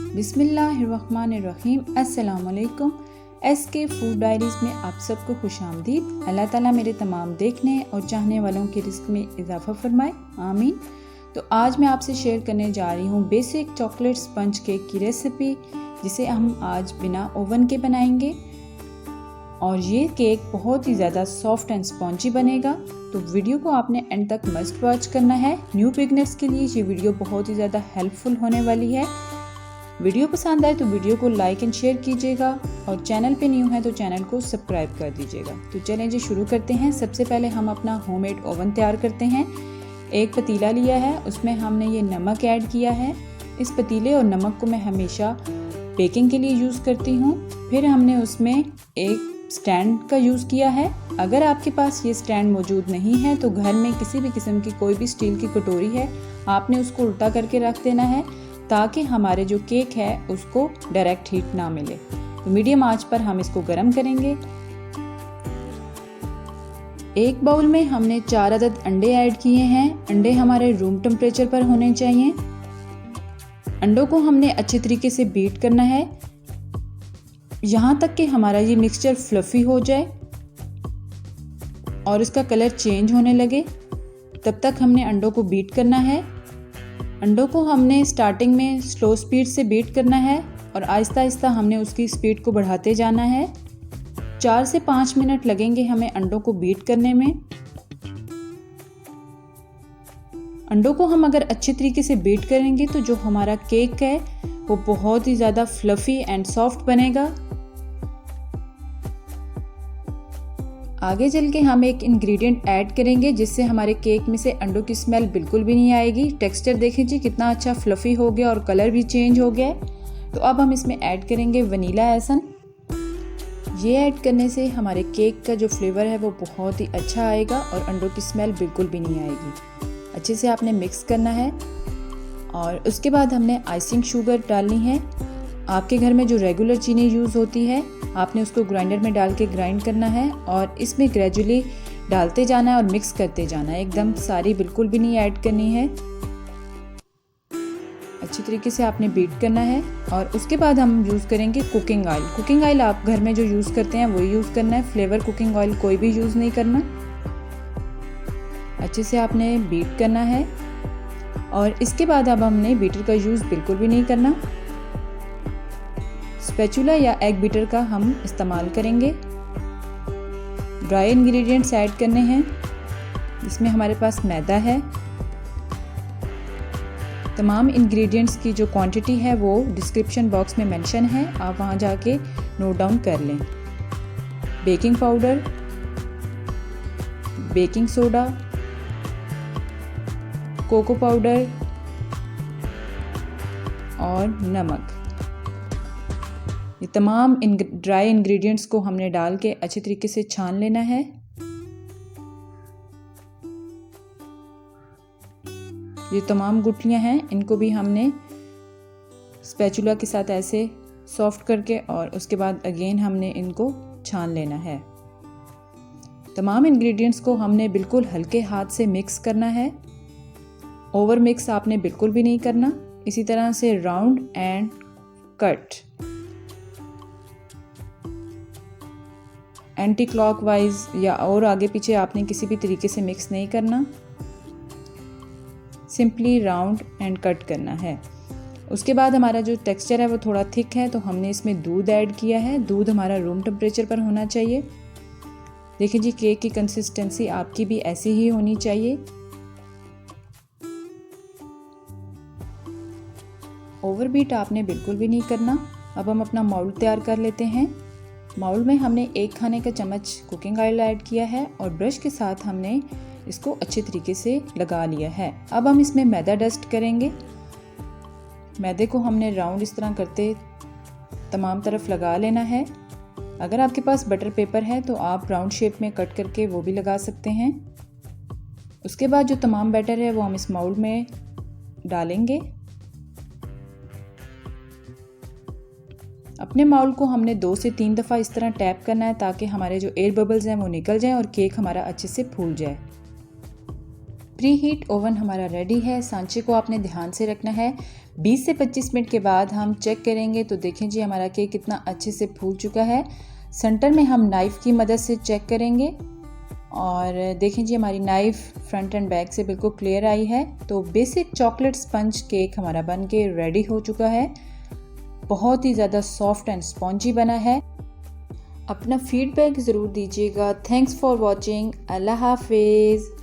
बिस्मिल्लाहिर्रहमानिर्रहीम। अस्सलाम वालेकुम। SK फूड डायरीज़ में आप सबको खुशामदीद। अल्लाह ताला मेरे तमाम देखने और चाहने वालों के रिस्क में इजाफ़ा फरमाए, आमीन। तो आज मैं आपसे शेयर करने जा रही हूँ बेसिक चॉकलेट स्पंज केक की रेसिपी, जिसे हम आज बिना ओवन के बनाएंगे। और ये केक बहुत ही ज़्यादा सॉफ्ट एंड स्पॉन्जी बनेगा, तो वीडियो को आपने एंड तक मस्ट वॉच करना है। न्यू बिगनर्स के लिए ये वीडियो बहुत ही ज़्यादा हेल्पफुल होने वाली है। वीडियो पसंद आए तो वीडियो को लाइक एंड शेयर कीजिएगा, और चैनल पे न्यू है तो चैनल को सब्सक्राइब कर दीजिएगा। तो चलें जी शुरू करते हैं। सबसे पहले हम अपना होममेड ओवन तैयार करते हैं। एक पतीला लिया है, उसमें हमने ये नमक ऐड किया है। इस पतीले और नमक को मैं हमेशा बेकिंग के लिए यूज़ करती हूँ। फिर हमने उसमें एक स्टैंड का यूज़ किया है। अगर आपके पास ये स्टैंड मौजूद नहीं है तो घर में किसी भी किस्म की कोई भी स्टील की कटोरी है, आपने उसको उल्टा करके रख देना है, ताकि हमारे जो केक है उसको डायरेक्ट हीट ना मिले। तो मीडियम आंच पर हम इसको गर्म करेंगे। एक बाउल में हमने 4 अदद अंडे ऐड किए हैं। अंडे हमारे रूम टेम्परेचर पर होने चाहिए। अंडों को हमने अच्छे तरीके से बीट करना है, यहाँ तक कि हमारा ये मिक्सचर फ्लफी हो जाए और इसका कलर चेंज होने लगे। तब तक हमने अंडों को बीट करना है। अंडों को हमने स्टार्टिंग में स्लो स्पीड से बीट करना है और आहिस्ता आहिस्ता हमने उसकी स्पीड को बढ़ाते जाना है। 4 से 5 मिनट लगेंगे हमें अंडों को बीट करने में। अंडों को हम अगर अच्छे तरीके से बीट करेंगे तो जो हमारा केक है वो बहुत ही ज़्यादा फ्लफी एंड सॉफ्ट बनेगा। आगे चल के हम एक इंग्रेडिएंट ऐड करेंगे, जिससे हमारे केक में से अंडों की स्मेल बिल्कुल भी नहीं आएगी। टेक्सचर देखें जी कितना अच्छा फ्लफी हो गया और कलर भी चेंज हो गया है। तो अब हम इसमें ऐड करेंगे वनीला एसन। ये ऐड करने से हमारे केक का जो फ्लेवर है वो बहुत ही अच्छा आएगा और अंडों की स्मेल बिल्कुल भी नहीं आएगी। अच्छे से आपने मिक्स करना है और उसके बाद हमने आइसिंग शुगर डालनी है। आपके घर में जो रेगुलर चीनी यूज़ होती है, आपने उसको ग्राइंडर में डाल के ग्राइंड करना है और इसमें ग्रेजुअली डालते जाना है और मिक्स करते जाना है। एकदम सारी बिल्कुल भी नहीं ऐड करनी है। अच्छी तरीके से आपने बीट करना है और उसके बाद हम यूज़ करेंगे कुकिंग ऑयल। कुकिंग ऑयल आप घर में जो यूज़ करते हैं वही यूज़ करना है। फ्लेवर कुकिंग ऑयल कोई भी यूज़ नहीं करना। अच्छे से आपने बीट करना है और इसके बाद अब हमने बीटर का यूज़ बिल्कुल भी नहीं करना। स्पैचुला या एग बीटर का हम इस्तेमाल करेंगे। ड्राई इंग्रेडिएंट्स ऐड करने हैं, जिसमें हमारे पास मैदा है। तमाम इंग्रेडिएंट्स की जो क्वांटिटी है वो डिस्क्रिप्शन बॉक्स में मेंशन है, आप वहां जाके नोट डाउन कर लें। Baking powder, baking soda, cocoa powder और नमक। ये तमाम ड्राई इंग्रेडिएंट्स को हमने डाल के अच्छे तरीके से छान लेना है। ये तमाम गुठलियां हैं, इनको भी हमने स्पैचुला के साथ ऐसे सॉफ्ट करके और उसके बाद अगेन हमने इनको छान लेना है। तमाम इंग्रेडिएंट्स को हमने बिल्कुल हल्के हाथ से मिक्स करना है। ओवर मिक्स आपने बिल्कुल भी नहीं करना। इसी तरह से round and cut, anti clockwise या और आगे पीछे आपने किसी भी तरीके से मिक्स नहीं करना। सिंपली राउंड एंड कट करना है। उसके बाद हमारा जो टेक्सचर है वो थोड़ा थिक है, तो हमने इसमें दूध ऐड किया है। दूध हमारा रूम टेम्परेचर पर होना चाहिए। देखिए जी, केक की कंसिस्टेंसी आपकी भी ऐसी ही होनी चाहिए। ओवरबीट आपने बिल्कुल भी नहीं करना। अब हम अपना माउल तैयार कर लेते हैं। माउल में हमने 1 खाने का चम्मच कुकिंग ऑयल ऐड किया है और ब्रश के साथ हमने इसको अच्छे तरीके से लगा लिया है। अब हम इसमें मैदा डस्ट करेंगे। मैदे को हमने राउंड इस तरह करते तमाम तरफ लगा लेना है। अगर आपके पास बटर पेपर है तो आप राउंड शेप में कट करके वो भी लगा सकते हैं। उसके बाद जो तमाम बैटर है वो हम इस माउल में डालेंगे। अपने माउल को हमने 2 से 3 दफ़ा इस तरह टैप करना है, ताकि हमारे जो एयर बबल्स हैं वो निकल जाएं और केक हमारा अच्छे से फूल जाए। प्री हीट ओवन हमारा रेडी है। सांचे को आपने ध्यान से रखना है। 20 से 25 मिनट के बाद हम चेक करेंगे तो देखें जी हमारा केक कितना अच्छे से फूल चुका है। सेंटर में हम नाइफ़ की मदद से चेक करेंगे और देखें जी हमारी नाइफ़ फ्रंट एंड बैक से बिल्कुल क्लियर आई है। तो बेसिक चॉकलेट स्पंज केक हमारा बन के रेडी हो चुका है। बहुत ही ज़्यादा सॉफ्ट एंड स्पॉन्जी बना है। अपना फीडबैक ज़रूर दीजिएगा। Thanks for watching. अल्लाह हाफिज़।